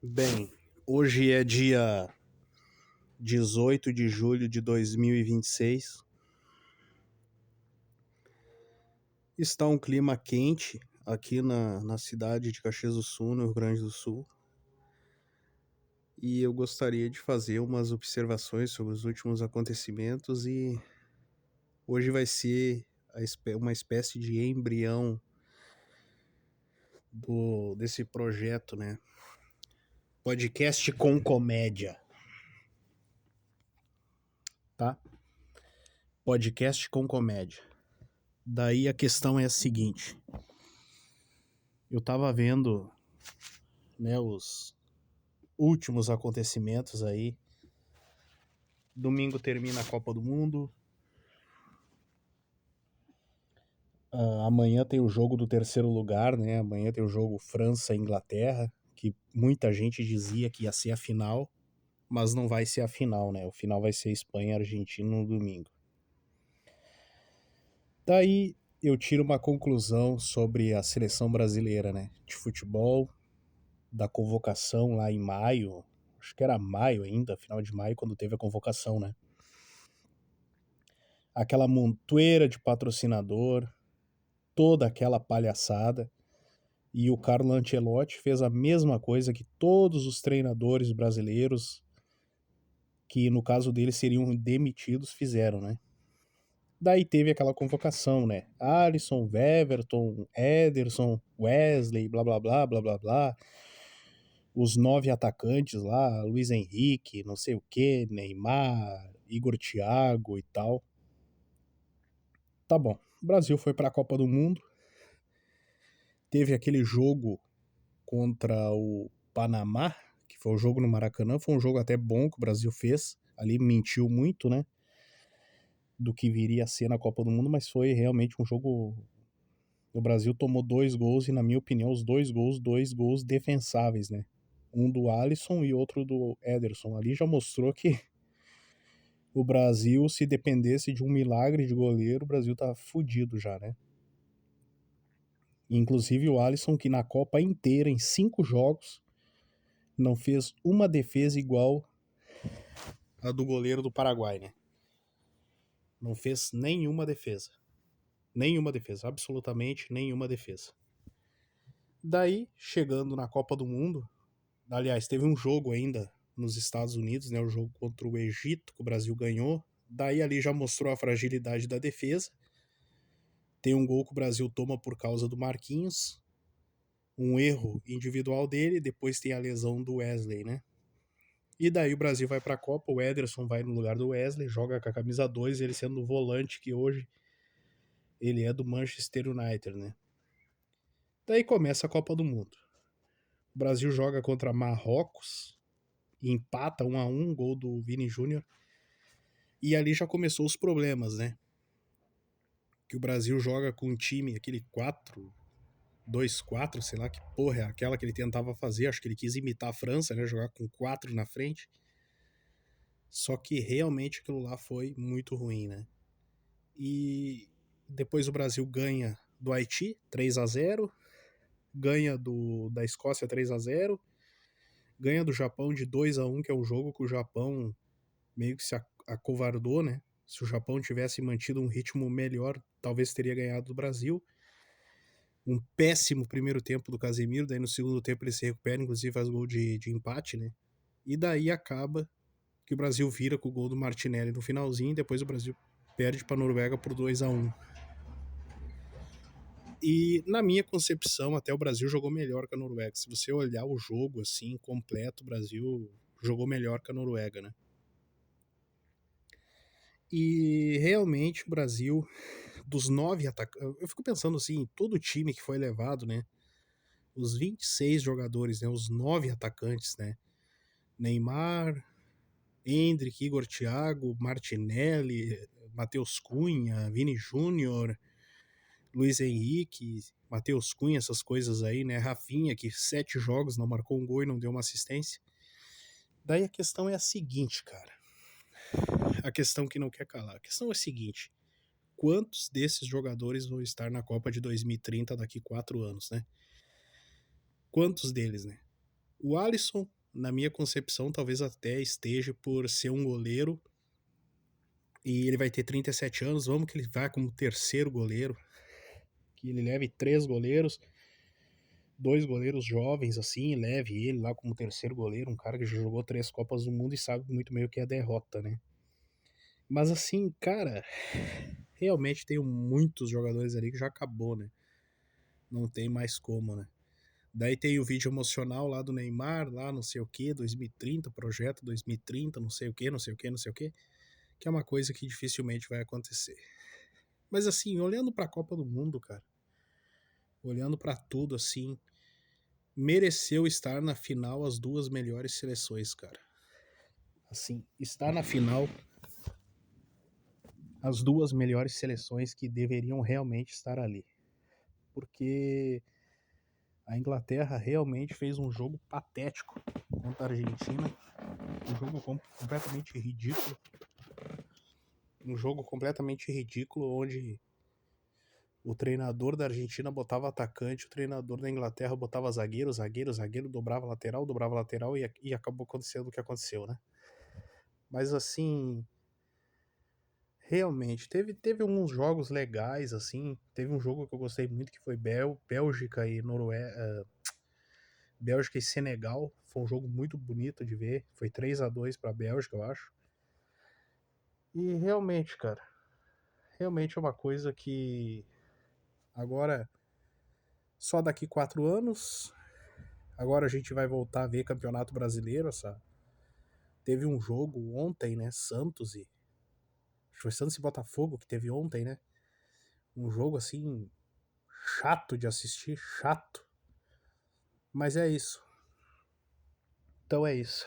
Bem, hoje é dia 18 de julho de 2026. Está um clima quente aqui na cidade de Caxias do Sul, no Rio Grande do Sul. E eu gostaria de fazer umas observações sobre os últimos acontecimentos e hoje vai ser uma espécie de embrião desse projeto, né? Podcast com comédia, tá? Podcast com comédia. Daí a questão é a seguinte. Eu tava vendo, né, os últimos acontecimentos aí. Domingo termina a Copa do Mundo. Amanhã tem o jogo do terceiro lugar, né? Amanhã tem o jogo França e Inglaterra, que muita gente dizia que ia ser a final, mas não vai ser a final, né? O final vai ser Espanha e Argentina no domingo. Daí eu tiro uma conclusão sobre a seleção brasileira, né? De futebol, da convocação lá em maio. Acho que era maio ainda, final de maio, quando teve a convocação, né? Aquela montoeira de patrocinador, toda aquela palhaçada. E o Carlo Ancelotti fez a mesma coisa que todos os treinadores brasileiros, que no caso dele seriam demitidos, fizeram, né? Daí teve aquela convocação, né? Alisson, Weverton, Ederson, Wesley, blá blá blá, blá blá blá. Os 9 atacantes lá, Luiz Henrique, não sei o que, Neymar, Igor Thiago e tal. Tá bom, o Brasil foi para a Copa do Mundo, teve aquele jogo contra o Panamá, que foi o jogo no Maracanã, foi um jogo até bom que o Brasil fez, ali mentiu muito, né, do que viria a ser na Copa do Mundo, mas foi realmente um jogo... O Brasil tomou 2 gols e, na minha opinião, os 2 gols defensáveis, né, um do Alisson e outro do Ederson. Ali já mostrou que o Brasil, se dependesse de um milagre de goleiro, o Brasil tá fudido já, né. Inclusive o Alisson, que na Copa inteira, em 5 jogos, não fez uma defesa igual a do goleiro do Paraguai, né? Não fez nenhuma defesa. Nenhuma defesa, absolutamente nenhuma defesa. Daí, chegando na Copa do Mundo, aliás, teve um jogo ainda nos Estados Unidos, né? O jogo contra o Egito, que o Brasil ganhou. Daí ali já mostrou a fragilidade da defesa. Tem um gol que o Brasil toma por causa do Marquinhos. Um erro individual dele, depois tem a lesão do Wesley, né? E daí o Brasil vai pra Copa, o Ederson vai no lugar do Wesley, joga com a camisa 2, ele sendo o volante que hoje ele é do Manchester United, né? Daí começa a Copa do Mundo. O Brasil joga contra Marrocos, e empata 1-1, gol do Vini Júnior. E ali já começou os problemas, né? Que o Brasil joga com um time, aquele 4-2-4, sei lá que porra é aquela que ele tentava fazer, acho que ele quis imitar a França, né? Jogar com 4 na frente. Só que realmente aquilo lá foi muito ruim, né? E depois o Brasil ganha do Haiti 3-0, ganha da Escócia 3-0, ganha do Japão de 2-1, que é um jogo que o Japão meio que se acovardou, né? Se o Japão tivesse mantido um ritmo melhor, talvez teria ganhado do Brasil. Um péssimo primeiro tempo do Casemiro, daí no segundo tempo ele se recupera, inclusive faz gol de empate, né? E daí acaba que o Brasil vira com o gol do Martinelli no finalzinho, e depois o Brasil perde para a Noruega por 2-1. E na minha concepção, até o Brasil jogou melhor que a Noruega. Se você olhar o jogo assim, completo, o Brasil jogou melhor que a Noruega, né? E realmente o Brasil, dos 9 atacantes, eu fico pensando assim, todo o time que foi levado, né? Os 26 jogadores, né? Os 9 atacantes, né? Neymar, Endrick, Igor Thiago, Martinelli, Matheus Cunha, Vini Júnior, Luiz Henrique, Matheus Cunha, essas coisas aí, né? Rafinha, que 7 jogos não marcou um gol e não deu uma assistência. Daí a questão é a seguinte, cara. A questão que não quer calar. A questão é a seguinte. Quantos desses jogadores vão estar na Copa de 2030 daqui 4 anos, né? Quantos deles, né? O Alisson, na minha concepção, talvez até esteja por ser um goleiro e ele vai ter 37 anos, vamos que ele vá como terceiro goleiro, que ele leve 3 goleiros, 2 goleiros jovens assim, e leve ele lá como terceiro goleiro, um cara que já jogou 3 Copas do Mundo e sabe muito bem o que é derrota, né? Mas assim, cara, realmente tem muitos jogadores ali que já acabou, né? Não tem mais como, né? Daí tem o vídeo emocional lá do Neymar, lá não sei o que, 2030, projeto 2030, não sei o que, não sei o que, não sei o que é uma coisa que dificilmente vai acontecer. Mas assim, olhando pra Copa do Mundo, cara, olhando pra tudo assim, mereceu estar na final as 2 melhores seleções, cara. Assim, estar na final as 2 melhores seleções que deveriam realmente estar ali. Porque a Inglaterra realmente fez um jogo patético contra a Argentina, um jogo completamente ridículo, um jogo completamente ridículo onde o treinador da Argentina botava atacante, o treinador da Inglaterra botava zagueiro, zagueiro, zagueiro, dobrava lateral e acabou acontecendo o que aconteceu, né? Mas assim, realmente, teve alguns jogos legais, assim. Teve um jogo que eu gostei muito que foi Bélgica e Noruega. Bélgica e Senegal. Foi um jogo muito bonito de ver. Foi 3-2 pra Bélgica, eu acho. E realmente, cara, realmente é uma coisa que agora, só daqui 4 anos, agora a gente vai voltar a ver Campeonato Brasileiro. Teve um jogo ontem, né? Santos e. Acho que foi Santos e Botafogo que teve ontem, né? Um jogo assim, chato de assistir, chato. Mas é isso. Então é isso.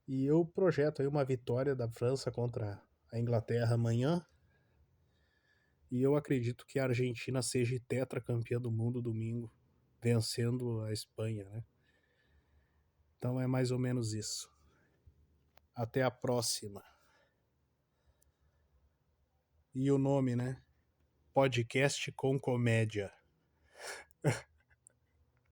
E eu projeto aí uma vitória da França contra a Inglaterra amanhã. E eu acredito que a Argentina seja tetracampeã do mundo domingo, vencendo a Espanha, né? Então é mais ou menos isso. Até a próxima. E o nome, né? Podcast com comédia.